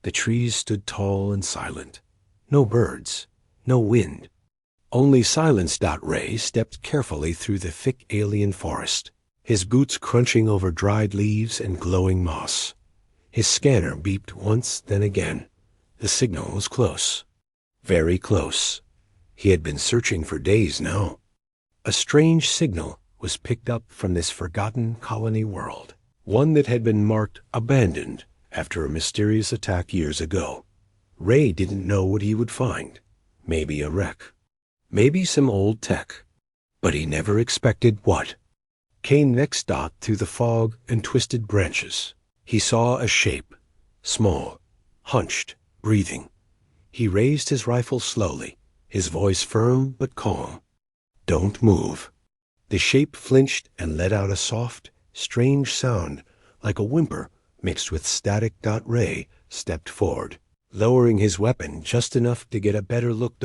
The trees stood tall and silent. No birds, no wind. Only Silence. Ray stepped carefully through the thick alien forest, his boots crunching over dried leaves and glowing moss. His scanner beeped once, then again. The signal was close. Very close. He had been searching for days now. A strange signal was picked up from this forgotten colony world, one that had been marked abandoned after a mysterious attack years ago. Ray didn't know what he would find. Maybe a wreck. Maybe some old tech. But he never expected what. Came next dot through the fog and twisted branches. He saw a shape, small, hunched, breathing. He raised his rifle slowly, his voice firm but calm. Don't move. The shape flinched and let out a soft, strange sound, like a whimper mixed with static. Ray stepped forward, lowering his weapon just enough to get a better look.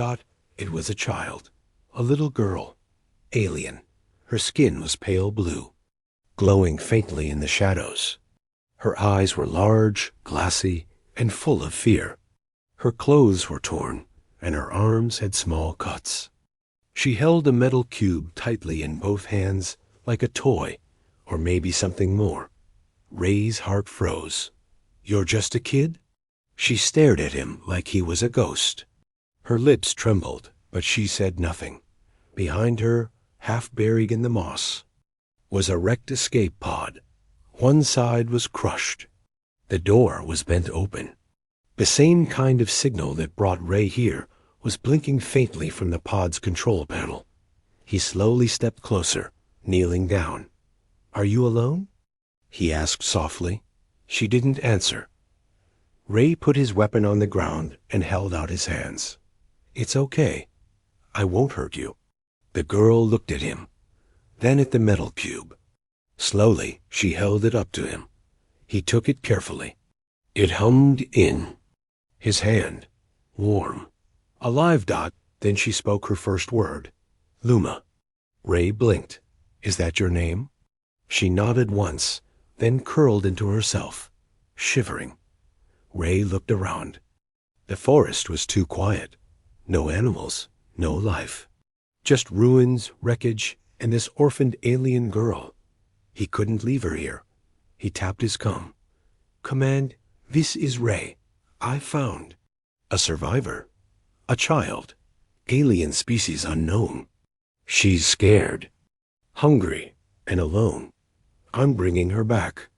It was a child, a little girl, alien. Her skin was pale blue, glowing faintly in the shadows. Her eyes were large, glassy, and full of fear. Her clothes were torn, and her arms had small cuts. She held a metal cube tightly in both hands, like a toy, or maybe something more. Ray's heart froze. You're just a kid? She stared at him like he was a ghost. Her lips trembled, but she said nothing. Behind her, half buried in the moss, was a wrecked escape pod. One side was crushed. The door was bent open. The same kind of signal that brought Ray here was blinking faintly from the pod's control panel. He slowly stepped closer, kneeling down. Are you alone? He asked softly. She didn't answer. Ray put his weapon on the ground and held out his hands. It's okay. I won't hurt you. The girl looked at him, then at the metal cube. Slowly, she held it up to him. He took it carefully. It hummed in. His hand, warm, alive. Then she spoke her first word. Luma. Ray blinked. Is that your name? She nodded once, then curled into herself, shivering. Ray looked around. The forest was too quiet. No animals, no life. Just ruins, wreckage, and this orphaned alien girl. He couldn't leave her here. He tapped his comm. Command, this is Ray. I found a survivor, a child, alien species unknown. She's scared, hungry, and alone. I'm bringing her back.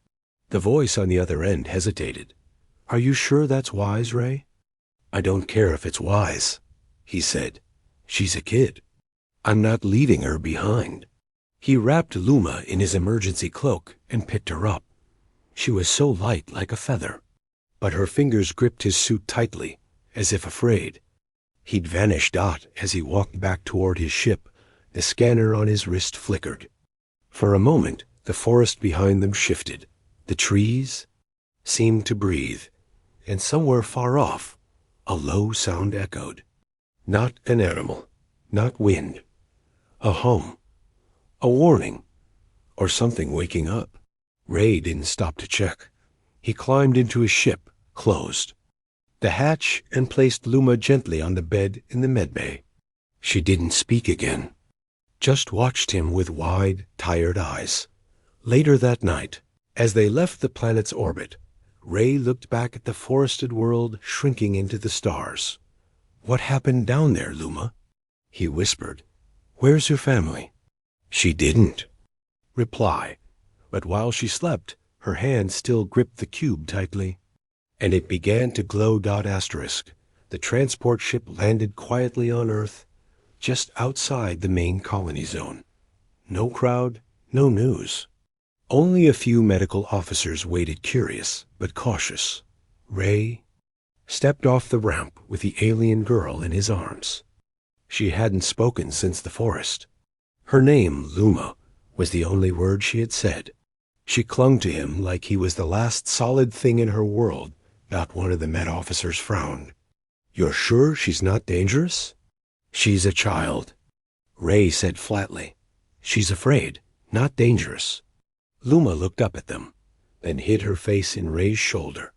The voice on the other end hesitated. Are you sure that's wise, Ray? I don't care if it's wise, he said. She's a kid. I'm not leaving her behind. He wrapped Luma in his emergency cloak and picked her up. She was so light like a feather, but her fingers gripped his suit tightly, as if afraid. He'd vanish. As he walked back toward his ship, the scanner on his wrist flickered. For a moment, the forest behind them shifted. The trees seemed to breathe, and somewhere far off, a low sound echoed. Not an animal, not wind. A hum, a warning, or something waking up. Ray didn't stop to check. He climbed into his ship, closed the hatch, and placed Luma gently on the bed in the medbay. She didn't speak again, just watched him with wide, tired eyes. Later that night, as they left the planet's orbit, Ray looked back at the forested world shrinking into the stars. What happened down there, Luma? He whispered. Where's your family? She didn't reply, but while she slept, her hand still gripped the cube tightly, and it began to glow. The transport ship landed quietly on Earth, just outside the main colony zone. No crowd, no news. Only a few medical officers waited, curious but cautious. Ray stepped off the ramp with the alien girl in his arms. She hadn't spoken since the forest. Her name, Luma, was the only word she had said. She clung to him like he was the last solid thing in her world. Not one of the med officers frowned. You're sure she's not dangerous? She's a child, Ray said flatly. She's afraid, not dangerous. Luma looked up at them, then hid her face in Ray's shoulder.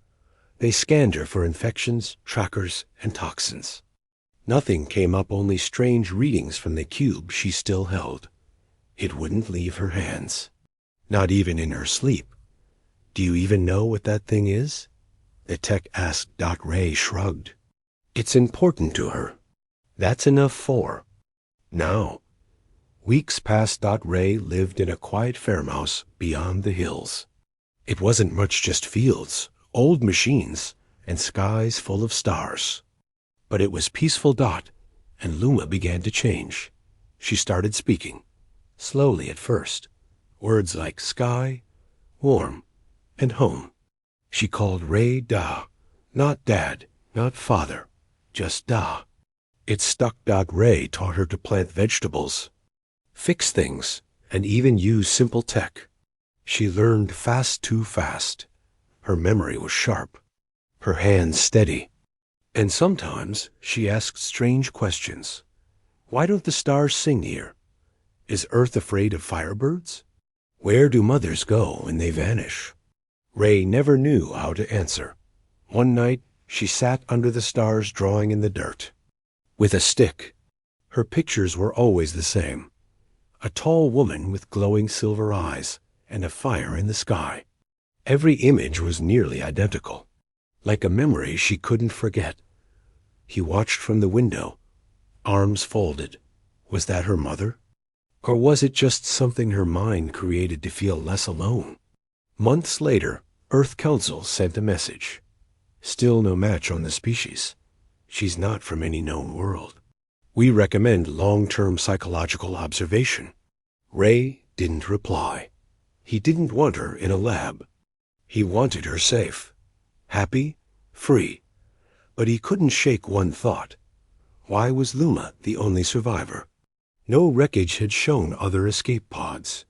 They scanned her for infections, trackers, and toxins. Nothing came up, only strange readings from the cube she still held. It wouldn't leave her hands. Not even in her sleep. Do you even know what that thing is? The tech asked. Ray shrugged. It's important to her. That's enough for now. Weeks passed. Ray lived in a quiet farmhouse beyond the hills. It wasn't much, just fields, old machines, and skies full of stars. But it was peaceful. And Luma began to change. She started speaking, slowly at first, words like sky, warm, and home. She called Ray Da, not Dad, not Father, just Da. It stuck. Ray taught her to plant vegetables, fix things, and even use simple tech. She learned fast, too fast. Her memory was sharp, her hands steady. And sometimes she asked strange questions. Why don't the stars sing here? Is Earth afraid of firebirds? Where do mothers go when they vanish? Ray never knew how to answer. One night, she sat under the stars drawing in the dirt. With a stick. Her pictures were always the same. A tall woman with glowing silver eyes and a fire in the sky. Every image was nearly identical, like a memory she couldn't forget. He watched from the window, arms folded. Was that her mother? Or was it just something her mind created to feel less alone? Months later, Earth Council sent a message. Still no match on the species. She's not from any known world. We recommend long-term psychological observation. Ray didn't reply. He didn't want her in a lab. He wanted her safe, happy, free. But he couldn't shake one thought. Why was Luma the only survivor? No wreckage had shown other escape pods.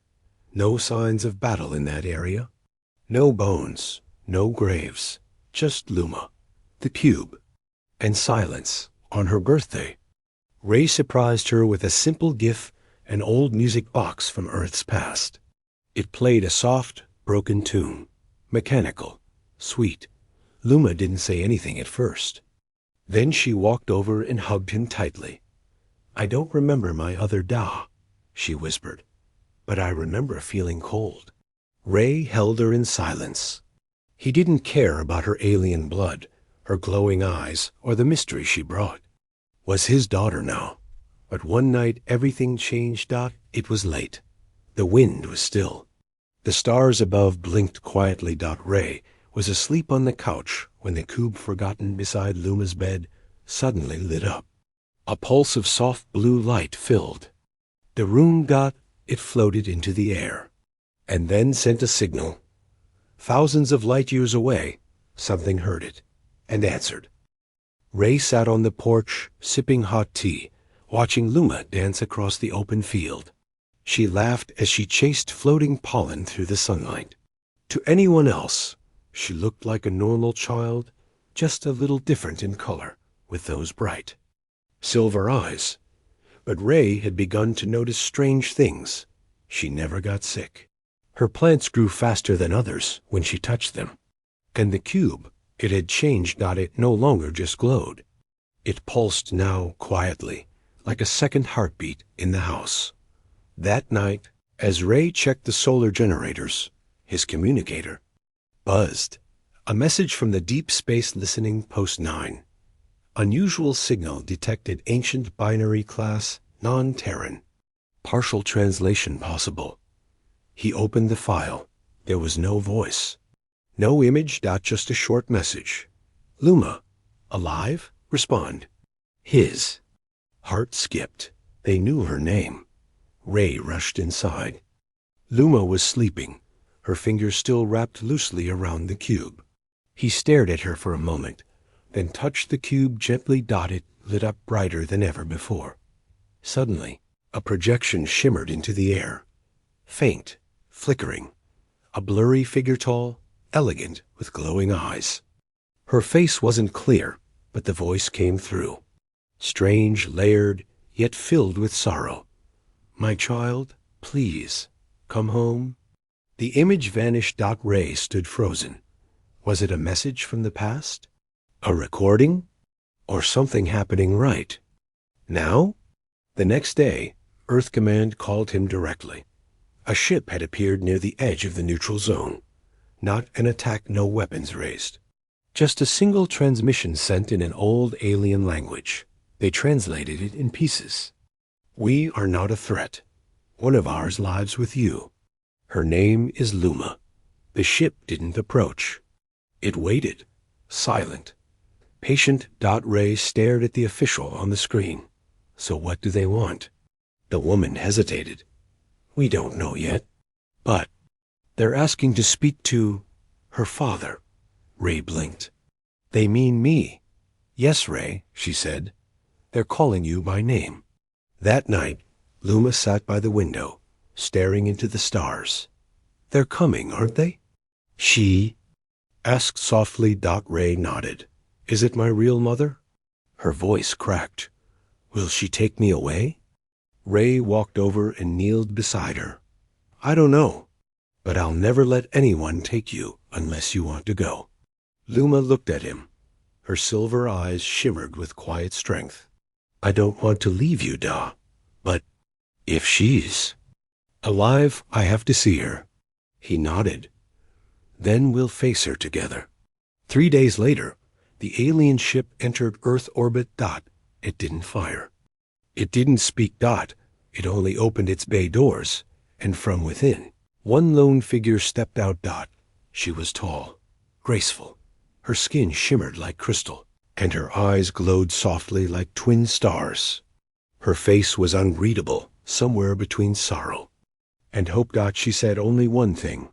No signs of battle in that area. No bones, no graves. Just Luma, the cube, and silence on her birthday. Ray surprised her with a simple gift, an old music box from Earth's past. It played a soft, broken tune, mechanical, sweet. Luma didn't say anything at first. Then she walked over and hugged him tightly. I don't remember my other Da, she whispered, but I remember feeling cold. Ray held her in silence. He didn't care about her alien blood, her glowing eyes, or the mystery she brought. Was his daughter now. But one night everything changed. It was late. The wind was still. The stars above blinked quietly. Ray was asleep on the couch when the cube forgotten beside Luma's bed suddenly lit up. A pulse of soft blue light filled the room. It floated into the air and then sent a signal. Thousands of light years away, something heard it and answered. Ray sat on the porch, sipping hot tea, watching Luma dance across the open field. She laughed as she chased floating pollen through the sunlight. To anyone else, she looked like a normal child, just a little different in color, with those bright silver eyes. But Ray had begun to notice strange things. She never got sick. Her plants grew faster than others when she touched them. And the cube, it had changed. It no longer just glowed. It pulsed now quietly, like a second heartbeat in the house. That night, as Ray checked the solar generators, his communicator buzzed. A message from the Deep Space Listening Post 9. Unusual signal detected, ancient binary class, non-Terran. Partial translation possible. He opened the file. There was no voice. No image. Just a short message. Luma, alive? Respond. His heart skipped. They knew her name. Ray rushed inside. Luma was sleeping, her fingers still wrapped loosely around the cube. He stared at her for a moment, then touched the cube gently. It lit up brighter than ever before. Suddenly, a projection shimmered into the air. Faint, flickering. A blurry figure, tall, elegant, with glowing eyes. Her face wasn't clear, but the voice came through. Strange, layered, yet filled with sorrow. My child, please, come home. The image vanished. Ray stood frozen. Was it a message from the past? A recording? Or something happening right now? The next day, Earth Command called him directly. A ship had appeared near the edge of the neutral zone. Not an attack, no weapons raised. Just a single transmission sent in an old alien language. They translated it in pieces. We are not a threat. One of ours lives with you. Her name is Luma. The ship didn't approach. It waited, silent. Patient Ray stared at the official on the screen. So what do they want? The woman hesitated. We don't know yet. But they're asking to speak to her father. Ray blinked. They mean me. Yes, Ray, she said. They're calling you by name. That night, Luma sat by the window, staring into the stars. They're coming, aren't they? She asked softly. Ray nodded. Is it my real mother? Her voice cracked. Will she take me away? Ray walked over and kneeled beside her. I don't know, but I'll never let anyone take you unless you want to go. Luma looked at him. Her silver eyes shimmered with quiet strength. I don't want to leave you, but if she's alive, I have to see her. He nodded. Then we'll face her together. 3 days later, the alien ship entered Earth orbit. It didn't fire. It didn't speak. It only opened its bay doors, and from within, one lone figure stepped out. She was tall, graceful. Her skin shimmered like crystal, and her eyes glowed softly like twin stars. Her face was unreadable, somewhere between sorrow and hope. She said only one thing.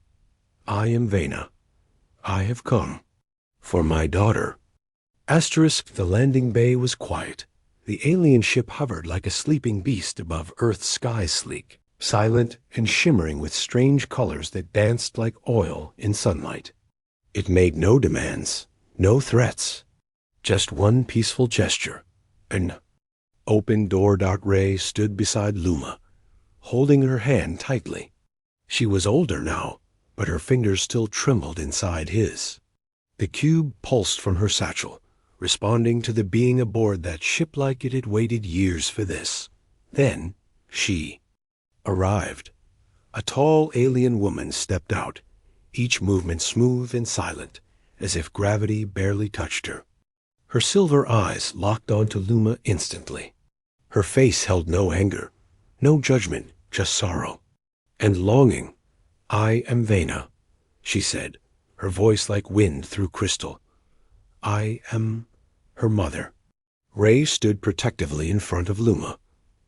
I am Vena. I have come for my daughter. The landing bay was quiet. The alien ship hovered like a sleeping beast above Earth's sky, sleek, silent, and shimmering with strange colors that danced like oil in sunlight. It made no demands, no threats, just one peaceful gesture. An open door. Ray stood beside Luma, holding her hand tightly. She was older now, but her fingers still trembled inside his. The cube pulsed from her satchel, responding to the being aboard that ship like it had waited years for this. Then she arrived. A tall alien woman stepped out, each movement smooth and silent, as if gravity barely touched her. Her silver eyes locked onto Luma instantly. Her face held no anger, no judgment, just sorrow and longing. I am Vena, she said, her voice like wind through crystal. I am her mother. Ray stood protectively in front of Luma.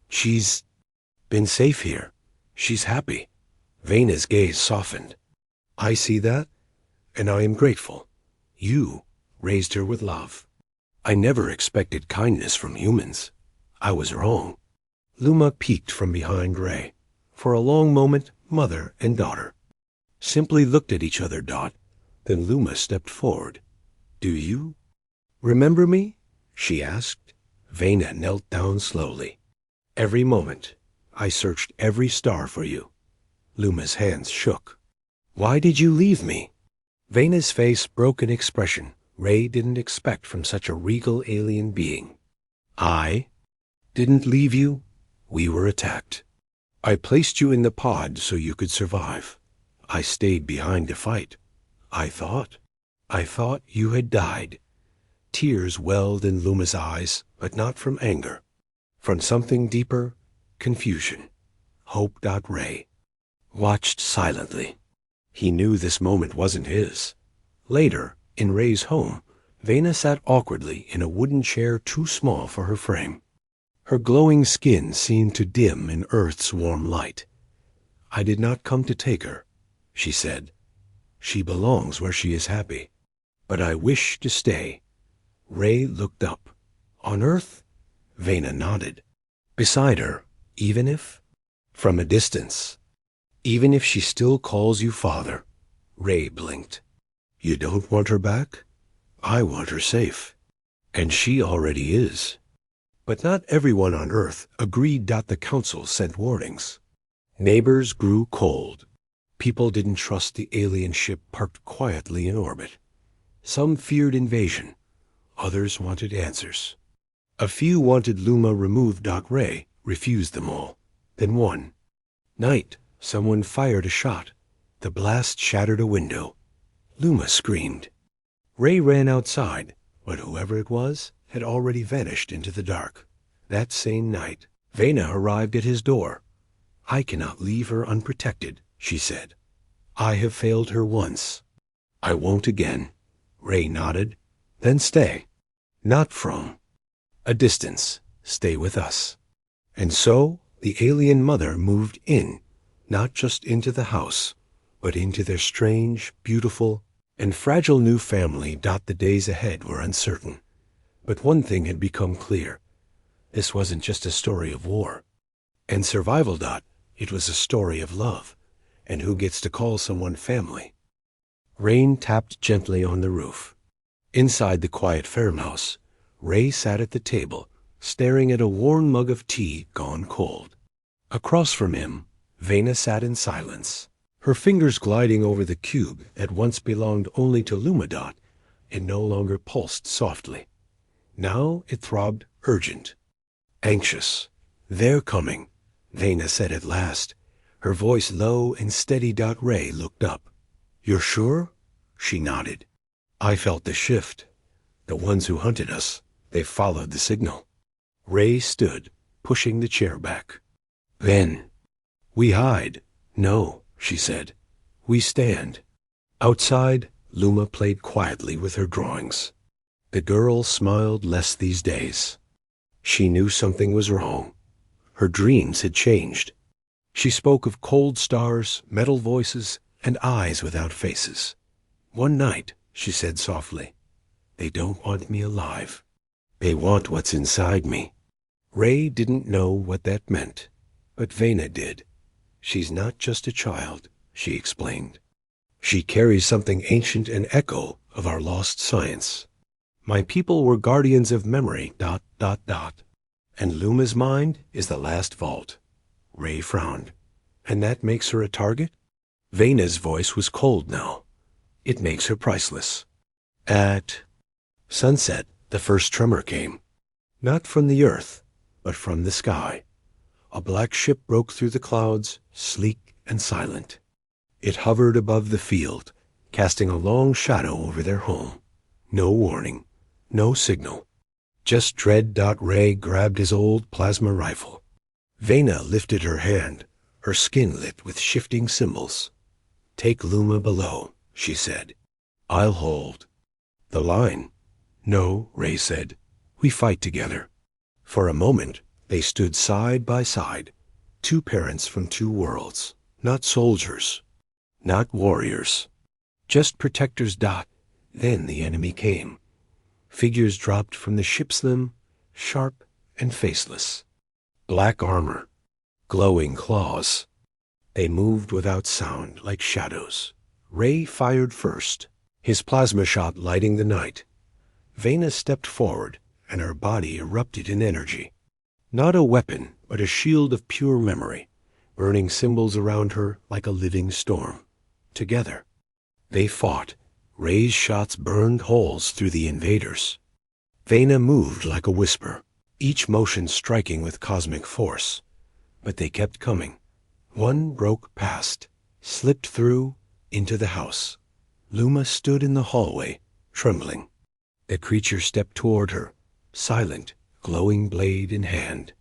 She's been safe here. She's happy. Vena's gaze softened. I see that, and I am grateful. You raised her with love. I never expected kindness from humans. I was wrong. Luma peeked from behind Ray. For a long moment, mother and daughter simply looked at each other. Then Luma stepped forward. Do you remember me? She asked. Vena knelt down slowly. Every moment, I searched every star for you. Luma's hands shook. Why did you leave me? Vena's face broke in expression Ray didn't expect from such a regal alien being. I didn't leave you. We were attacked. I placed you in the pod so you could survive. I stayed behind to fight. I thought you had died. Tears welled in Luma's eyes, but not from anger. From something deeper, confusion. Hope. Ray watched silently. He knew this moment wasn't his. Later, in Ray's home, Vena sat awkwardly in a wooden chair too small for her frame. Her glowing skin seemed to dim in Earth's warm light. I did not come to take her, she said. She belongs where she is happy. But I wish to stay. Ray looked up. On Earth? Vena nodded. Beside her, even if? From a distance. Even if she still calls you father. Ray blinked. You don't want her back? I want her safe. And she already is. But not everyone on Earth agreed. The council sent warnings. Neighbors grew cold. People didn't trust the alien ship parked quietly in orbit. Some feared invasion. Others wanted answers. A few wanted Luma removed. Ray refused them all. Then one night, someone fired a shot. The blast shattered a window. Luma screamed. Ray ran outside, but whoever it was had already vanished into the dark. That same night, Vena arrived at his door. "I cannot leave her unprotected," she said. "I have failed her once. I won't again." Ray nodded. "Then stay." "Not from a distance. Stay with us." And so the alien mother moved in, not just into the house, but into their strange, beautiful, and fragile new family. The days ahead were uncertain. But one thing had become clear. This wasn't just a story of war and survival. It was a story of love, and who gets to call someone family. Rain tapped gently on the roof. Inside the quiet farmhouse, Ray sat at the table, staring at a worn mug of tea gone cold. Across from him, Vena sat in silence, her fingers gliding over the cube that once belonged only to Luma. It no longer pulsed softly. Now it throbbed urgent, anxious. "They're coming," Vena said at last, her voice low and steady. Ray looked up. "You're sure?" She nodded. "I felt the shift. The ones who hunted us, they followed the signal." Ray stood, pushing the chair back. "Then we hide." "No," she said. "We stand." Outside, Luma played quietly with her drawings. The girl smiled less these days. She knew something was wrong. Her dreams had changed. She spoke of cold stars, metal voices, and eyes without faces. "One night," she said softly, "they don't want me alive. They want what's inside me." Ray didn't know what that meant, but Vena did. "She's not just a child," she explained. "She carries something ancient, an echo of our lost science. My people were guardians of memory, ... And Luma's mind is the last vault." Ray frowned. "And that makes her a target?" Vena's voice was cold now. "It makes her priceless." At sunset, the first tremor came. Not from the earth, but from the sky. A black ship broke through the clouds, sleek and silent. It hovered above the field, casting a long shadow over their home. No warning, no signal. Just dread. Ray grabbed his old plasma rifle. Vena lifted her hand, her skin lit with shifting symbols. "Take Luma below," she said. "I'll hold the line." "No," Ray said. "We fight together." For a moment, they stood side by side, two parents from two worlds, not soldiers, not warriors, just protectors. Then the enemy came. Figures dropped from the ship's limb, sharp and faceless. Black armor, glowing claws. They moved without sound, like shadows. Ray fired first, his plasma shot lighting the night. Vena stepped forward, and her body erupted in energy. Not a weapon, but a shield of pure memory, burning symbols around her like a living storm. Together, they fought. Ray's shots burned holes through the invaders. Vena moved like a whisper, each motion striking with cosmic force. But they kept coming. One broke past, slipped through, into the house. Luma stood in the hallway, trembling. The creature stepped toward her, silent, glowing blade in hand.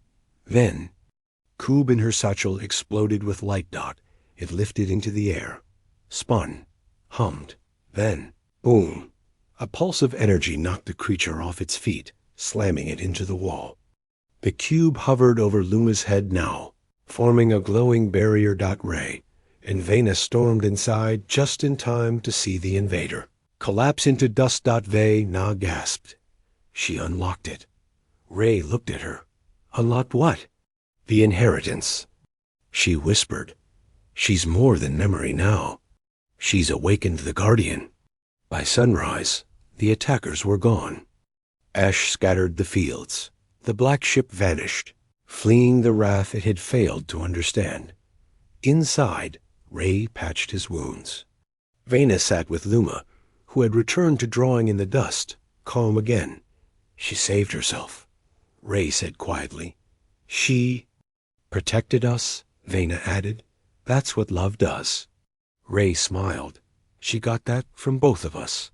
Then, cube in her satchel exploded with light. It lifted into the air, spun, hummed. Then, boom! A pulse of energy knocked the creature off its feet, slamming it into the wall. The cube hovered over Luma's head now, forming a glowing barrier. Ray and Vena stormed inside just in time to see the invader collapse into dust. Vena gasped. She unlocked it. Ray looked at her. "Unlocked what?" "The inheritance." She whispered. "She's more than memory now. She's awakened the Guardian." By sunrise, the attackers were gone. Ash scattered the fields. The black ship vanished, fleeing the wrath it had failed to understand. Inside, Ray patched his wounds. Vena sat with Luma, who had returned to drawing in the dust, calm again. She saved herself, Ray said quietly. She protected us, Vena added. That's what love does. Ray smiled. She got that from both of us.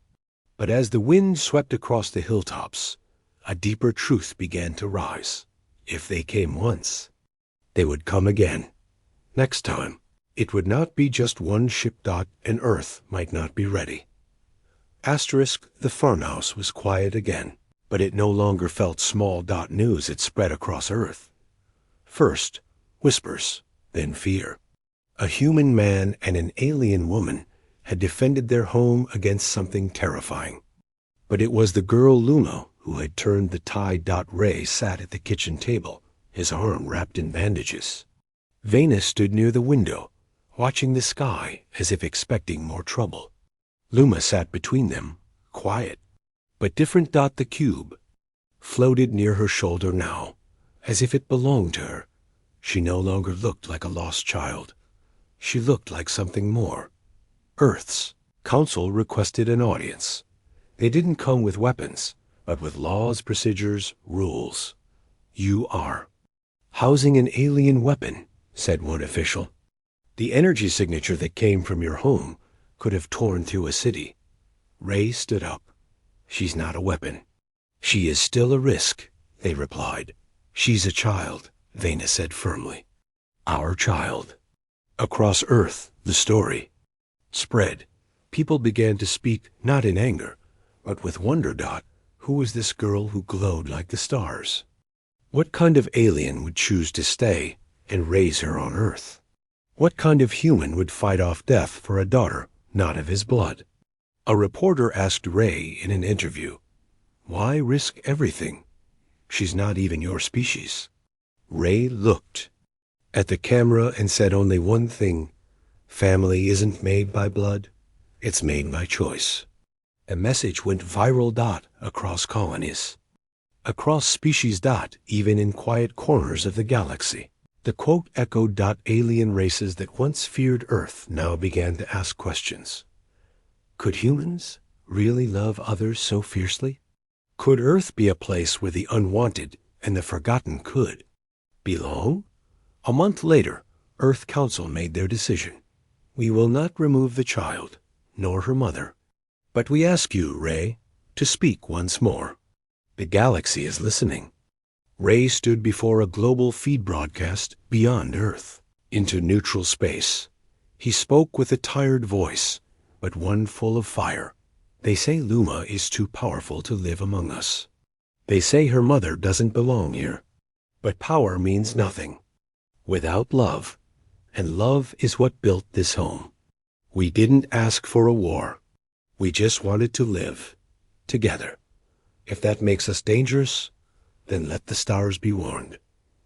But as the wind swept across the hilltops, a deeper truth began to rise. If they came once, they would come again. Next time, it would not be just one ship. And Earth might not be ready. The farmhouse was quiet again, but it no longer felt small. News had spread across Earth. First, whispers, then fear. A human man and an alien woman had defended their home against something terrifying. But it was the girl Luna who had turned the tide. Ray sat at the kitchen table, his arm wrapped in bandages. Vena stood near the window, watching the sky as if expecting more trouble. Luma sat between them, quiet, but different. The cube floated near her shoulder now, as if it belonged to her. She no longer looked like a lost child. She looked like something more. Earth's council requested an audience. They didn't come with weapons, but with laws, procedures, rules. You are housing an alien weapon, said one official. The energy signature that came from your home could have torn through a city. Ray stood up. She's not a weapon. She is still a risk, they replied. She's a child, Vena said firmly. Our child. Across Earth, the story spread. People began to speak not in anger, but with wonder. Who was this girl who glowed like the stars? What kind of alien would choose to stay and raise her on Earth? What kind of human would fight off death for a daughter not of his blood? A reporter asked Ray in an interview, why risk everything? She's not even your species. Ray looked at the camera and said only one thing. Family isn't made by blood. It's made by choice. A message went viral. Across colonies. Across species. Even in quiet corners of the galaxy. The quote echoed. Alien races that once feared Earth now began to ask questions. Could humans really love others so fiercely? Could Earth be a place where the unwanted and the forgotten could belong? A month later, Earth Council made their decision. We will not remove the child, nor her mother. But we ask you, Ray, to speak once more. The galaxy is listening. Ray stood before a global feed broadcast beyond Earth, into neutral space. He spoke with a tired voice, but one full of fire. They say Luma is too powerful to live among us. They say her mother doesn't belong here. But power means nothing without love, and love is what built this home. We didn't ask for a war. We just wanted to live together. If that makes us dangerous, then let the stars be warned.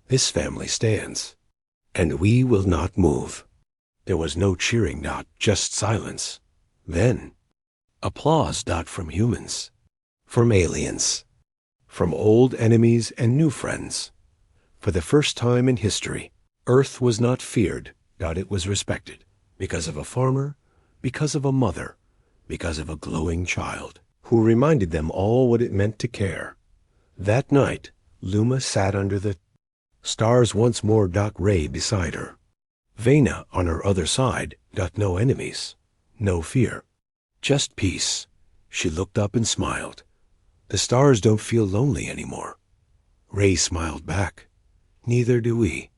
This family stands, and we will not move. There was no cheering. Just silence. Then, applause. From humans, from aliens, from old enemies and new friends. For the first time in history, Earth was not feared. It was respected. Because of a farmer, because of a mother, because of a glowing child, who reminded them all what it meant to care. That night, Luma sat under the stars once more. Ray beside her. Vena on her other side. No enemies, no fear, just peace. She looked up and smiled. The stars don't feel lonely anymore. Ray smiled back. Neither do we.